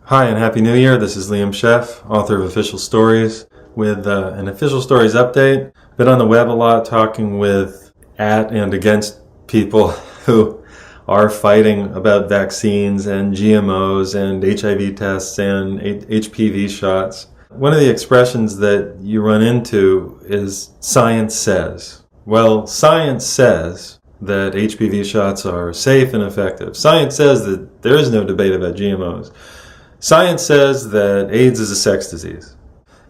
Hi and Happy New Year. This is Liam Scheff, author of Official Stories, with an Official Stories update. Been on the web a lot talking with at and against people who are fighting about vaccines and GMOs and HIV tests and HPV shots. One of the expressions that you run into is science says. Well, science says that HPV shots are safe and effective. Science says that there is no debate about GMOs. Science says that AIDS is a sex disease.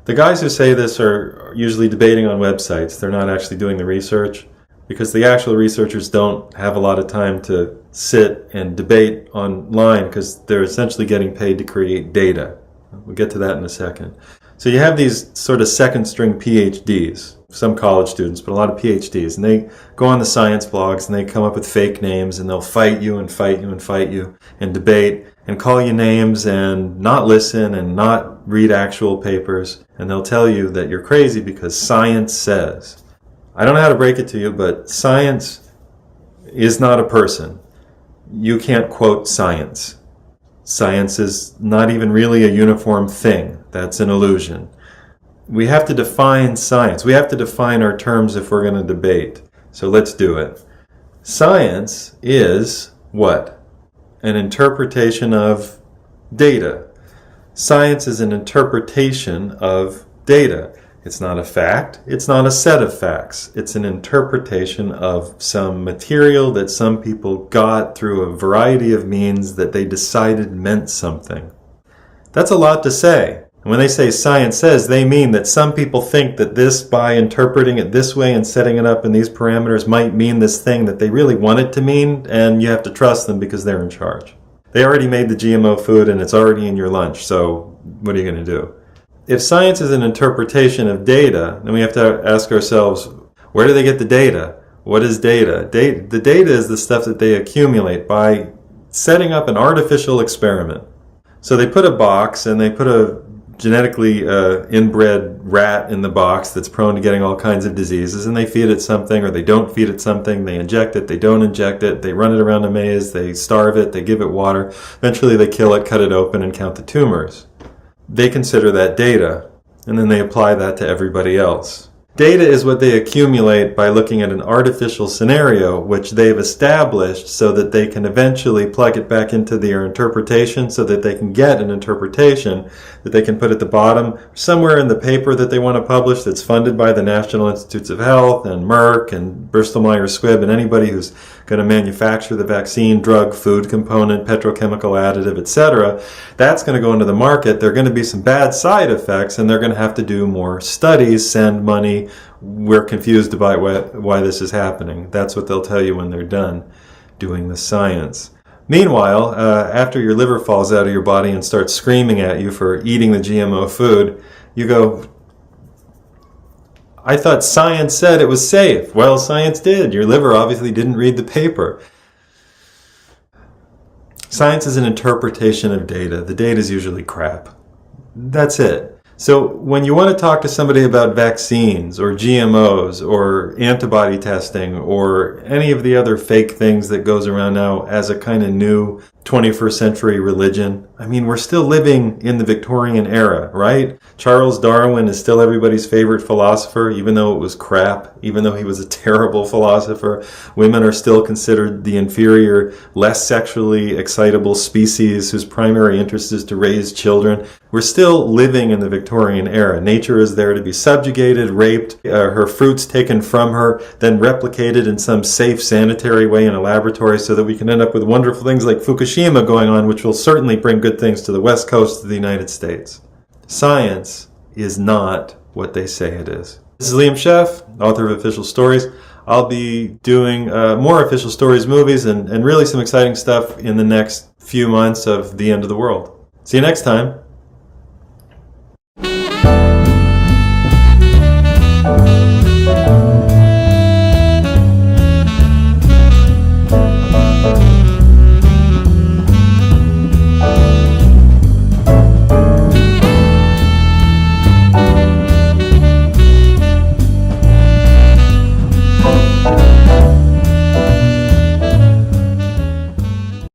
The guys who say this are usually debating on websites. They're not actually doing the research because the actual researchers don't have a lot of time to sit and debate online because they're essentially getting paid to create data. We'll get to that in a second. So you have these sort of second string PhDs, some college students, but a lot of PhDs, and they go on the science blogs and they come up with fake names and they'll fight you and fight you and fight you and debate and call you names and not listen and not read actual papers, and they'll tell you that you're crazy because science says. I don't know how to break it to you, but science is not a person. You can't quote science. Science is not even really a uniform thing. That's an illusion. We have to define science. We have to define our terms if we're going to debate. So let's do it. Science is what? An interpretation of data. Science is an interpretation of data. It's not a fact. It's not a set of facts. It's an interpretation of some material that some people got through a variety of means that they decided meant something. That's a lot to say. And when they say science says, they mean that some people think that this, by interpreting it this way and setting it up in these parameters, might mean this thing that they really want it to mean, and you have to trust them because they're in charge. They already made the GMO food and it's already in your lunch, so what are you going to do? If science is an interpretation of data, then we have to ask ourselves, where do they get the data? What is data? The data is the stuff that they accumulate by setting up an artificial experiment. So they put a box and they put a genetically inbred rat in the box that's prone to getting all kinds of diseases, and they feed it something or they don't feed it something, they inject it, they don't inject it, they run it around a maze, they starve it, they give it water, eventually they kill it, cut it open, and count the tumors. They consider that data, and then they apply that to everybody else. Data is what they accumulate by looking at an artificial scenario which they've established so that they can eventually plug it back into their interpretation so that they can get an interpretation that they can put at the bottom somewhere in the paper that they want to publish that's funded by the National Institutes of Health and Merck and Bristol Myers Squibb and anybody who's going to manufacture the vaccine, drug, food component, petrochemical additive, etc. That's going to go into the market. There are going to be some bad side effects and they're going to have to do more studies, send money. We're confused about why this is happening. That's what they'll tell you when they're done doing the science. Meanwhile, after your liver falls out of your body and starts screaming at you for eating the GMO food, you go, I thought science said it was safe. Well, science did. Your liver obviously didn't read the paper. Science is an interpretation of data. The data is usually crap. That's it. So when you want to talk to somebody about vaccines or GMOs or antibody testing or any of the other fake things that goes around now as a kind of new 21st century religion, I mean, we're still living in the Victorian era, right? Charles Darwin is still everybody's favorite philosopher, even though it was crap, even though he was a terrible philosopher. Women are still considered the inferior, less sexually excitable species whose primary interest is to raise children. We're still living in the Victorian era. Nature is there to be subjugated, raped, her fruits taken from her, then replicated in some safe, sanitary way in a laboratory so that we can end up with wonderful things like Fukushima going on, which will certainly bring good things to the west coast of the United States. Science is not what they say it is. This is Liam Scheff, author of Official Stories. I'll be doing more Official Stories movies and really some exciting stuff in the next few months of the end of the world. See you next time.